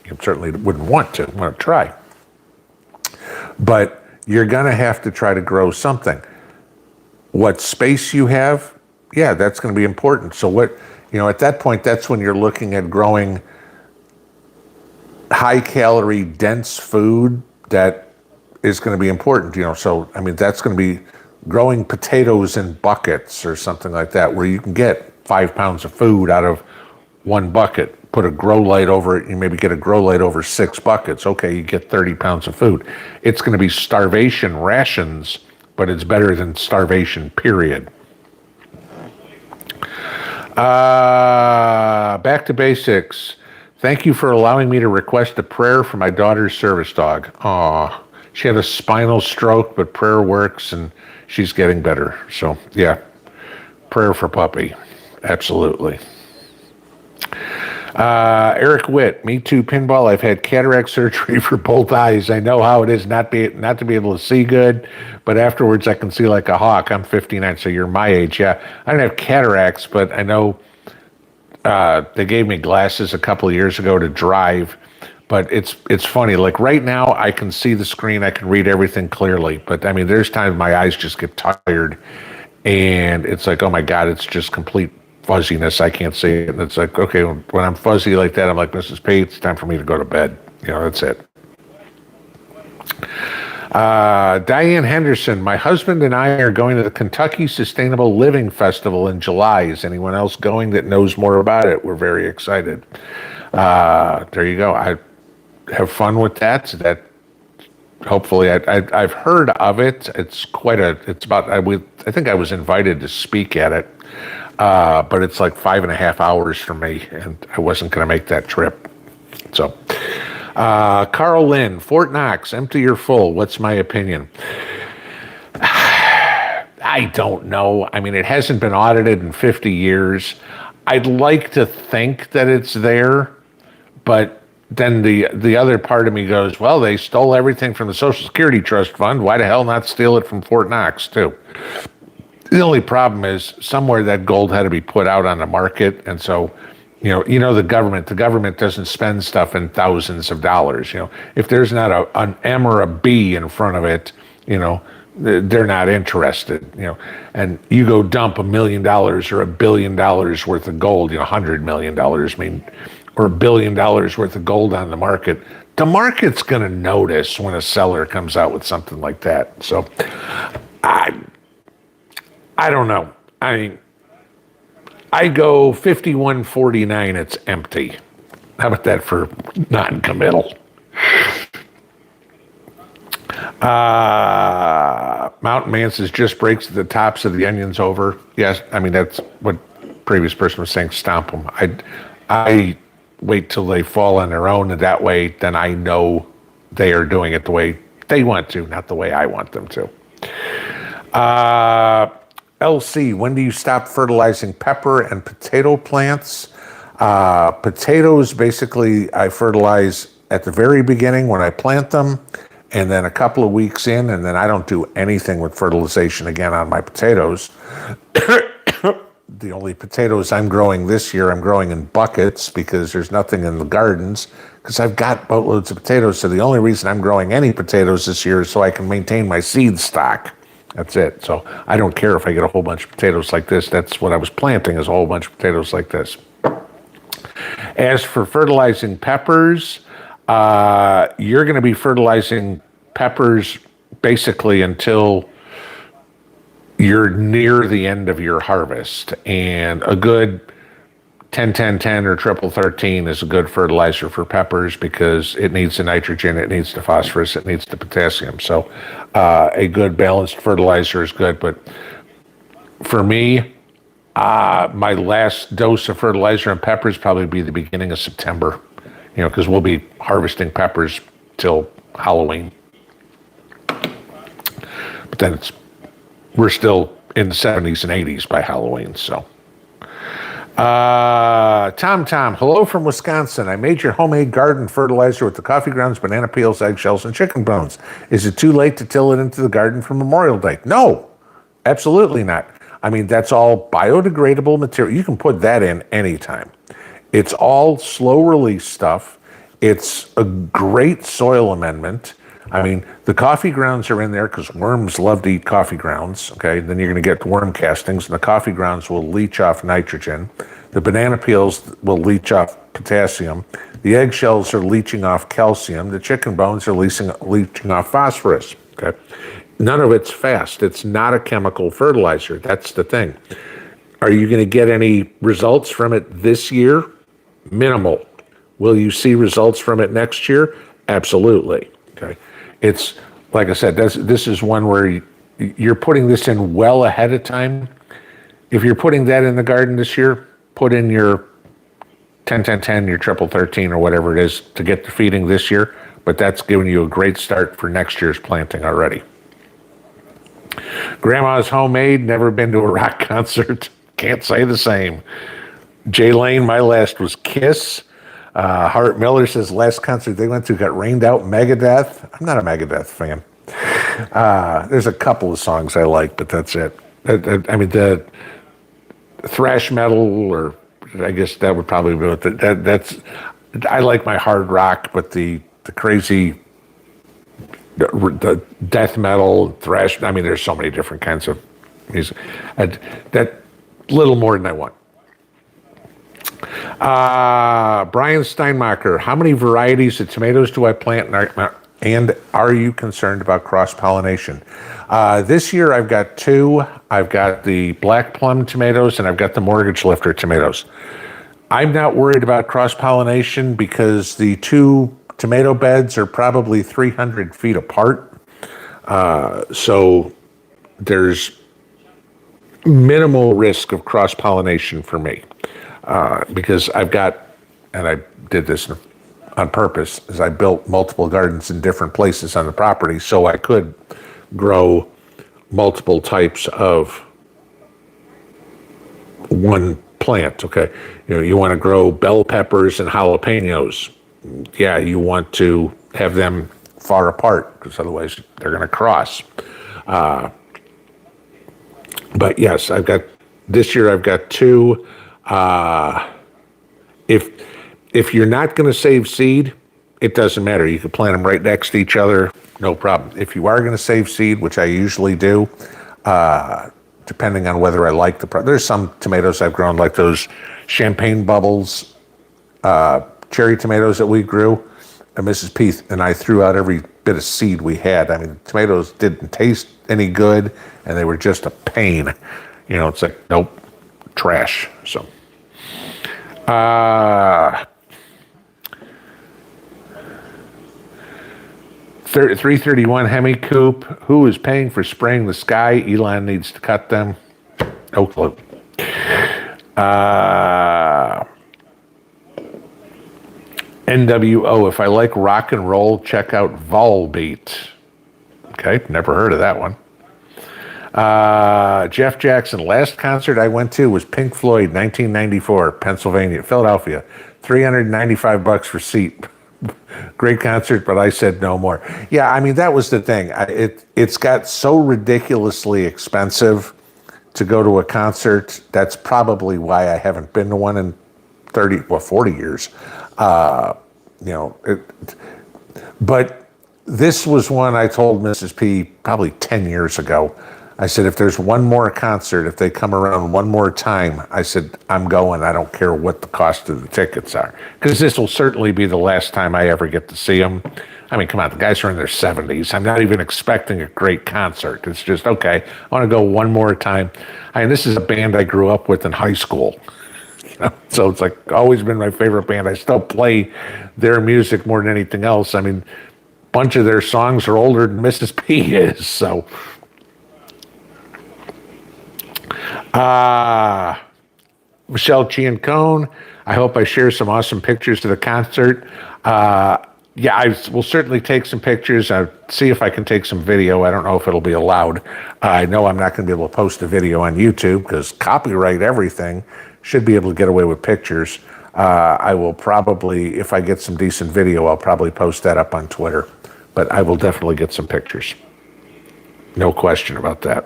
You certainly wouldn't want to try. But you're going to have to try to grow something. What space you have, yeah, that's going to be important. So at that point, that's when you're looking at growing high calorie, dense food that is going to be important, So, that's going to be growing potatoes in buckets or something like that, where you can get 5 pounds of food out of 1 bucket. Put a grow light over it, you maybe get a grow light over 6 buckets. Okay, you get 30 pounds of food. It's going to be starvation rations, but it's better than starvation, period. Back to basics. Thank you for allowing me to request a prayer for my daughter's service dog. Aw, she had a spinal stroke, but prayer works, and she's getting better. So yeah, prayer for puppy, absolutely. Eric Witt, me too, pinball. I've had cataract surgery for both eyes. I know how it is not to be able to see good, but afterwards I can see like a hawk. I'm 59, so you're my age. Yeah, I don't have cataracts, but I know they gave me glasses a couple of years ago to drive. But it's funny. Like right now, I can see the screen. I can read everything clearly. But I mean, there's times my eyes just get tired, and it's like, oh my God, it's just complete fuzziness. I can't see it. And it's like, okay, when I'm fuzzy like that, I'm like, Mrs. P, it's time for me to go to bed. You know, that's it. Diane Henderson, my husband and I are going to the Kentucky Sustainable Living Festival in July. Is anyone else going that knows more about it? We're very excited. There you go. I have fun with that. That hopefully I've heard of it. It's about, I think I was invited to speak at it. But it's like 5.5 hours for me, and I wasn't going to make that trip. So, Carl Lynn, Fort Knox, empty or full? What's my opinion? I don't know. I mean, it hasn't been audited in 50 years. I'd like to think that it's there, but then the other part of me goes, well, they stole everything from the Social Security Trust Fund. Why the hell not steal it from Fort Knox, too? The only problem is somewhere that gold had to be put out on the market. And so, you know, the government doesn't spend stuff in thousands of dollars. You know, if there's not an M or a B in front of it, you know, they're not interested, you know, and you go dump $1 million or $1 billion worth of gold, you know, $100 million, I mean, or $1 billion worth of gold on the market. The market's going to notice when a seller comes out with something like that. So I don't know. I mean, I go 51.49. It's empty. How about that for non-committal? Mountain Man says just breaks the tops of the onions over. Yes, I mean that's what previous person was saying. Stomp them. I wait till they fall on their own, and that way, then I know they are doing it the way they want to, not the way I want them to. LC, when do you stop fertilizing pepper and potato plants? Potatoes, basically, I fertilize at the very beginning when I plant them, and then a couple of weeks in, and then I don't do anything with fertilization again on my potatoes. The only potatoes I'm growing this year, I'm growing in buckets because there's nothing in the gardens, because I've got boatloads of potatoes. So the only reason I'm growing any potatoes this year is so I can maintain my seed stock. That's it. So I don't care if I get a whole bunch of potatoes like this. That's what I was planting, is a whole bunch of potatoes like this. As for fertilizing peppers, you're going to be fertilizing peppers basically until you're near the end of your harvest. And a good 10-10-10 or triple 13 is a good fertilizer for peppers because it needs the nitrogen, it needs the phosphorus, it needs the potassium. So a good balanced fertilizer is good. But for me, my last dose of fertilizer on peppers probably be the beginning of September, you know, because we'll be harvesting peppers till Halloween. But then we're still in the 70s and 80s by Halloween, so. Tom, hello from Wisconsin. I made your homemade garden fertilizer with the coffee grounds, banana peels, eggshells, and chicken bones. Is it too late to till it into the garden for Memorial Day? No, absolutely not. I mean, that's all biodegradable material. You can put that in anytime. It's all slow release stuff. It's a great soil amendment. I mean, the coffee grounds are in there because worms love to eat coffee grounds, okay? Then you're going to get worm castings, and the coffee grounds will leach off nitrogen. The banana peels will leach off potassium. The eggshells are leaching off calcium. The chicken bones are leaching off phosphorus, okay? None of it's fast. It's not a chemical fertilizer. That's the thing. Are you going to get any results from it this year? Minimal. Will you see results from it next year? Absolutely, okay? It's, like I said, this is one where you're putting this in well ahead of time. If you're putting that in the garden this year, put in your 10-10-10, your triple 13, or whatever it is to get the feeding this year. But that's giving you a great start for next year's planting already. Grandma's homemade, never been to a rock concert. Can't say the same. Jay Lane, my last was Kiss. Hart Miller says last concert they went to got rained out. Megadeth. I'm not a Megadeth fan. There's a couple of songs I like, but that's it. I mean, the thrash metal, or I guess that would probably be what that's. I like my hard rock, but the crazy, the death metal, thrash. I mean, there's so many different kinds of music. That little more than I want. Brian Steinmacher, how many varieties of tomatoes do I plant, and are you concerned about cross-pollination? This year I've got two. I've got the black plum tomatoes and I've got the mortgage lifter tomatoes. I'm not worried about cross-pollination because the two tomato beds are probably 300 feet apart. So there's minimal risk of cross-pollination for me. Because I've got, and I did this on purpose, is I built multiple gardens in different places on the property so I could grow multiple types of one plant, okay? You know, you want to grow bell peppers and jalapenos. Yeah, you want to have them far apart because otherwise they're going to cross. But yes, this year I've got two. If you're not going to save seed, it doesn't matter. You can plant them right next to each other, no problem. If you are going to save seed, which I usually do, depending on whether I like there's some tomatoes I've grown, like those champagne bubbles, cherry tomatoes that we grew, and Mrs. P and I threw out every bit of seed we had. I mean, the tomatoes didn't taste any good, and they were just a pain. You know, it's like, nope, trash, so. 331 Hemi Coop. Who is paying for spraying the sky? Elon needs to cut them. No clue. NWO. If I like rock and roll, check out Volbeat. Okay, never heard of that one. Jeff Jackson, last concert I went to was Pink Floyd, 1994, Philadelphia, $395 for seat. Great concert, but I said no more. Yeah, I mean, that was the thing. It's got so ridiculously expensive to go to a concert. That's probably why I haven't been to one in 40 years. But this was one I told Mrs. P probably 10 years ago. I said, if there's one more concert, if they come around one more time, I said, I'm going. I don't care what the cost of the tickets are. Because this will certainly be the last time I ever get to see them. I mean, come on, the guys are in their 70s. I'm not even expecting a great concert. It's just, okay, I want to go one more time. I mean, this is a band I grew up with in high school. So it's like always been my favorite band. I still play their music more than anything else. I mean, a bunch of their songs are older than Mrs. P is, so... Michelle Chiancone, I hope I share some awesome pictures of the concert. Yeah, I will certainly take some pictures. I'll see if I can take some video. I don't know if it'll be allowed. I know I'm not going to be able to post a video on YouTube because copyright everything. Should be able to get away with pictures. I will probably, if I get some decent video, I'll probably post that up on Twitter. But I will definitely get some pictures. No question about that.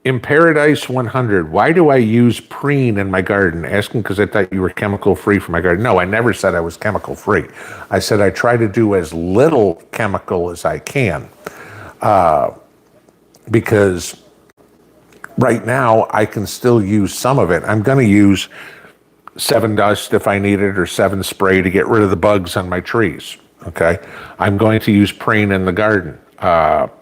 In Paradise 100, why do I use preen in my garden? Asking because I thought you were chemical free for my garden. No, I never said I was chemical free. I said I try to do as little chemical as I can. Because right now I can still use some of it. I'm going to use 7 Dust if I need it, or 7 Spray to get rid of the bugs on my trees. Okay, I'm going to use preen in the garden.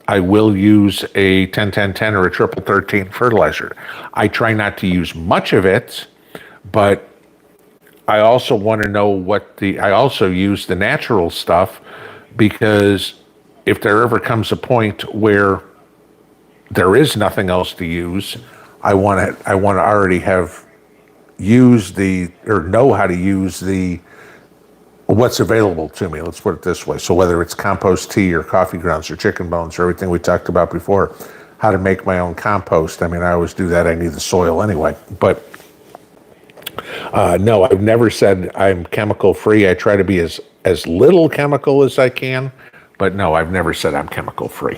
I will use a 10-10-10 or a 13-13 fertilizer. I try not to use much of it, but I also want to know I also use the natural stuff, because if there ever comes a point where there is nothing else to use, I want to already have used or know how to use the what's available to me. Let's put it this way. So whether it's compost tea or coffee grounds or chicken bones or everything we talked about before, how to make my own compost. I mean, I always do that. I need the soil anyway. But no, I've never said I'm chemical free. I try to be as little chemical as I can. But no, I've never said I'm chemical free.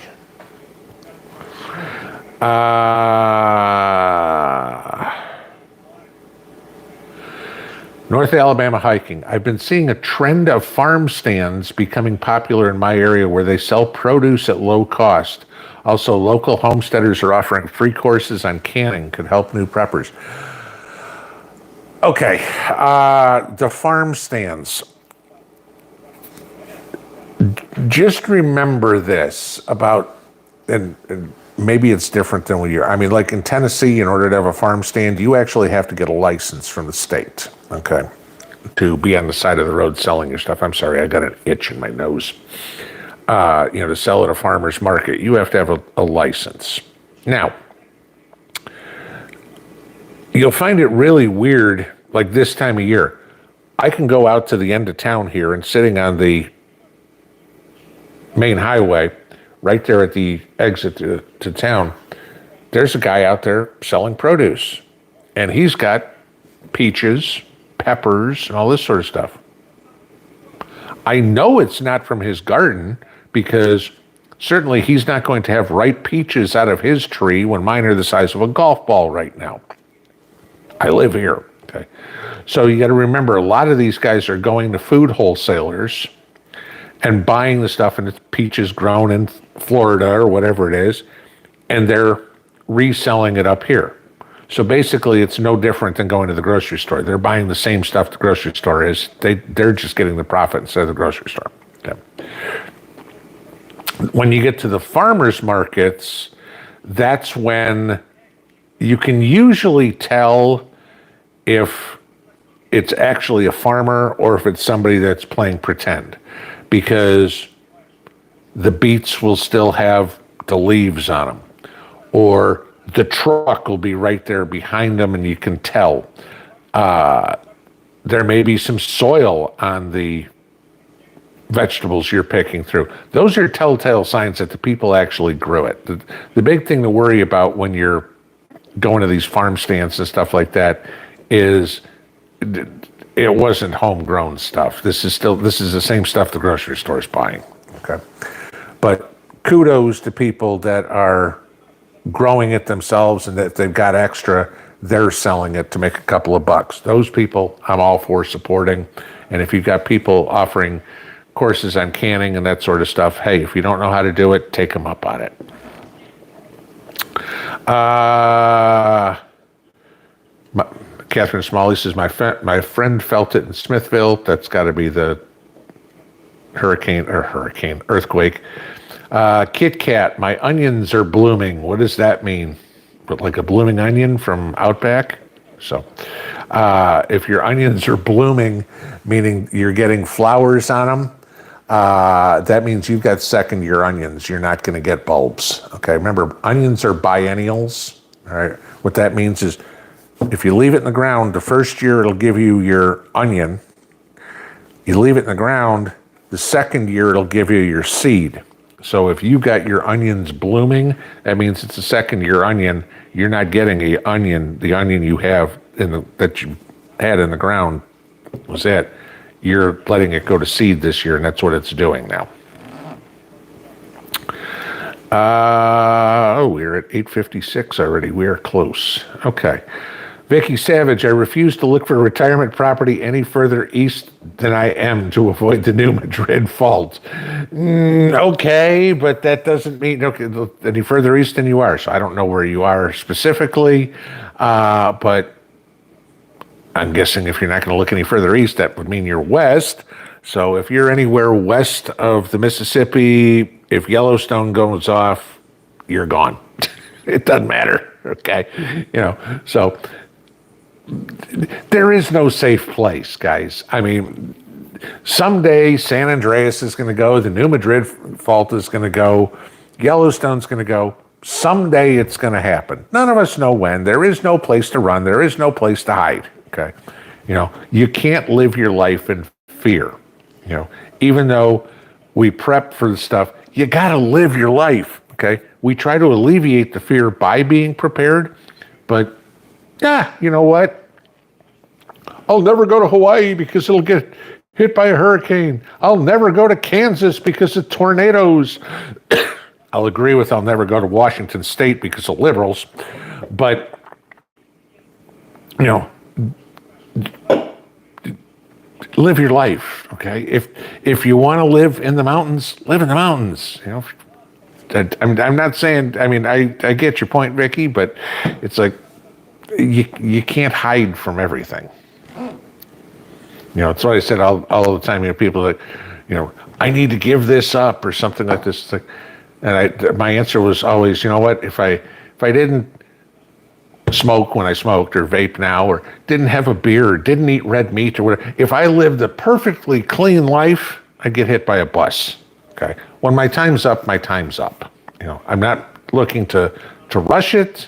North Alabama hiking. I've been seeing a trend of farm stands becoming popular in my area where they sell produce at low cost. Also, local homesteaders are offering free courses on canning, could help new preppers. Okay, the farm stands. Just remember this about, and maybe it's different than we are. I mean, like in Tennessee, in order to have a farm stand, you actually have to get a license from the state, okay, to be on the side of the road selling your stuff. I'm sorry, I got an itch in my nose. To sell at a farmer's market, you have to have a license. Now, you'll find it really weird, like this time of year. I can go out to the end of town here and sitting on the main highway, right there at the exit to town, there's a guy out there selling produce. And he's got peaches, peppers, and all this sort of stuff. I know it's not from his garden because certainly he's not going to have ripe peaches out of his tree when mine are the size of a golf ball right now. I live here, okay? So you got to remember, a lot of these guys are going to food wholesalers and buying the stuff, and it's peaches grown in Florida or whatever it is, and they're reselling it up here. So basically, it's no different than going to the grocery store. They're buying the same stuff the grocery store is. They're just getting the profit instead of the grocery store. Okay. When you get to the farmers markets, that's when you can usually tell if it's actually a farmer or if it's somebody that's playing pretend, because the beets will still have the leaves on them, or the truck will be right there behind them and you can tell. There may be some soil on the vegetables you're picking through. Those are telltale signs that the people actually grew it. The big thing to worry about when you're going to these farm stands and stuff like that is it wasn't homegrown stuff. This is the same stuff the grocery store is buying. Okay. But kudos to people that are growing it themselves, and that they've got extra, they're selling it to make a couple of bucks. Those people I'm all for supporting. And if you've got people offering courses on canning and that sort of stuff, hey, if you don't know how to do it, take them up on it. Catherine Smalley says, my friend felt it in Smithville. That's got to be the earthquake. Kit Kat, my onions are blooming. What does that mean? Like a blooming onion from Outback? So if your onions are blooming, meaning you're getting flowers on them, that means you've got second year onions. You're not going to get bulbs. Okay, remember, onions are biennials. All right, what that means is if you leave it in the ground, the first year it'll give you your onion. You leave it in the ground, the second year it'll give you your seed. So if you got your onions blooming, that means it's a second year onion. You're not getting the onion you have that you had in the ground was it. You're letting it go to seed this year, and that's what it's doing now. We're at 8:56 already. We are close. Okay. Vicky Savage, I refuse to look for a retirement property any further east than I am to avoid the New Madrid fault. Okay, but that doesn't mean any further east than you are. So I don't know where you are specifically, but I'm guessing if you're not going to look any further east, that would mean you're west. So if you're anywhere west of the Mississippi, if Yellowstone goes off, you're gone. It doesn't matter, okay? So there is no safe place, guys. I mean, someday San Andreas is going to go, the New Madrid fault is going to go, Yellowstone's going to go. Someday it's going to happen. None of us know when. There is no place to run. There is no place to hide, okay? You can't live your life in fear. You know, even though we prep for the stuff, you got to live your life. Okay. We try to alleviate the fear by being prepared, but you know what? I'll never go to Hawaii because it'll get hit by a hurricane. I'll never go to Kansas because of tornadoes. I'll agree with I'll never go to Washington State because of liberals. But, you know, live your life, okay? If you want to live in the mountains, live in the mountains, you know. I'm not saying, I mean, I get your point, Vicky, but it's like you can't hide from everything. You know, it's what I said all the time. You know, people like, you know, I need to give this up or something like this. Like, and my answer was always, you know what, if I didn't smoke when I smoked or vape now or didn't have a beer or didn't eat red meat or whatever, if I lived a perfectly clean life, I'd get hit by a bus. Okay. When my time's up, my time's up. You know, I'm not looking to rush it,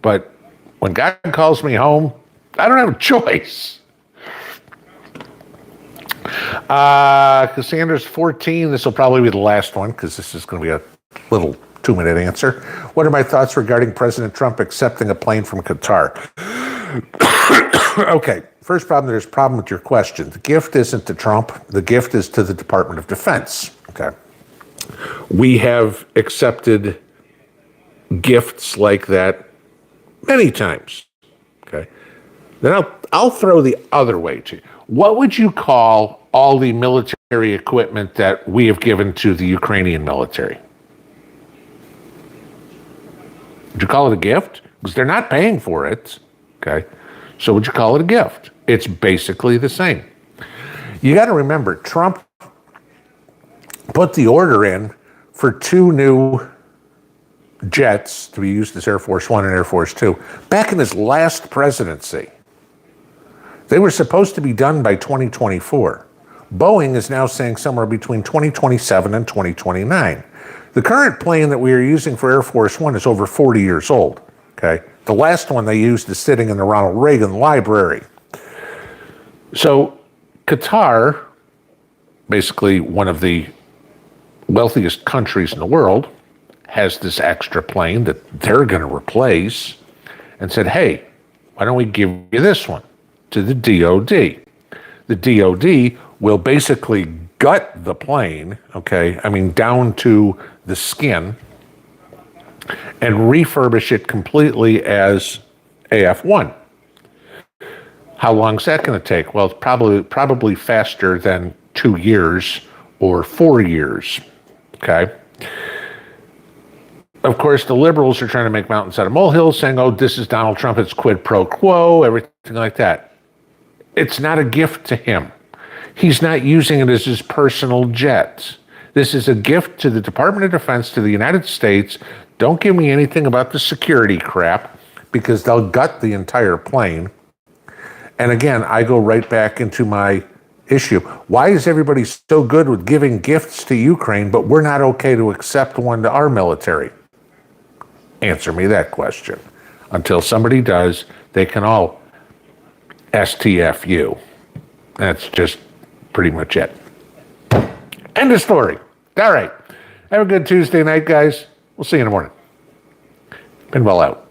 but when God calls me home, I don't have a choice. Cassandra's 14. This will probably be the last one because this is going to be a little 2-minute answer. What are my thoughts regarding President Trump accepting a plane from Qatar? Okay, first problem, there's a problem with your question. The gift isn't to Trump. The gift is to the Department of Defense. Okay. We have accepted gifts like that many times. Okay. Then I'll throw the other way to you. What would you call all the military equipment that we have given to the Ukrainian military? Would you call it a gift? Because they're not paying for it. Okay. So would you call it a gift? It's basically the same. You got to remember, Trump put the order in for 2 new jets to be used as Air Force One and Air Force Two back in his last presidency. They were supposed to be done by 2024. Boeing is now saying somewhere between 2027 and 2029. The current plane that we are using for Air Force One is over 40 years old. Okay, the last one they used is sitting in the Ronald Reagan Library. So Qatar, basically one of the wealthiest countries in the world, has this extra plane that they're going to replace and said, hey, why don't we give you this one to the DOD? The DOD will basically gut the plane, okay, I mean down to the skin, and refurbish it completely as AF-1. How long is that going to take? Well, it's probably faster than 2 years or 4 years, okay? Of course, the liberals are trying to make mountains out of molehills, saying, oh, this is Donald Trump, it's quid pro quo, everything like that. It's not a gift to him. He's not using it as his personal jet. This is a gift to the Department of Defense, to the United States. Don't give me anything about the security crap, because they'll gut the entire plane. And again, I go right back into my issue. Why is everybody so good with giving gifts to Ukraine, but we're not okay to accept one to our military? Answer me that question. Until somebody does, they can all STFU. That's just pretty much it. End of story. All right. Have a good Tuesday night, guys. We'll see you in the morning. Pinball out.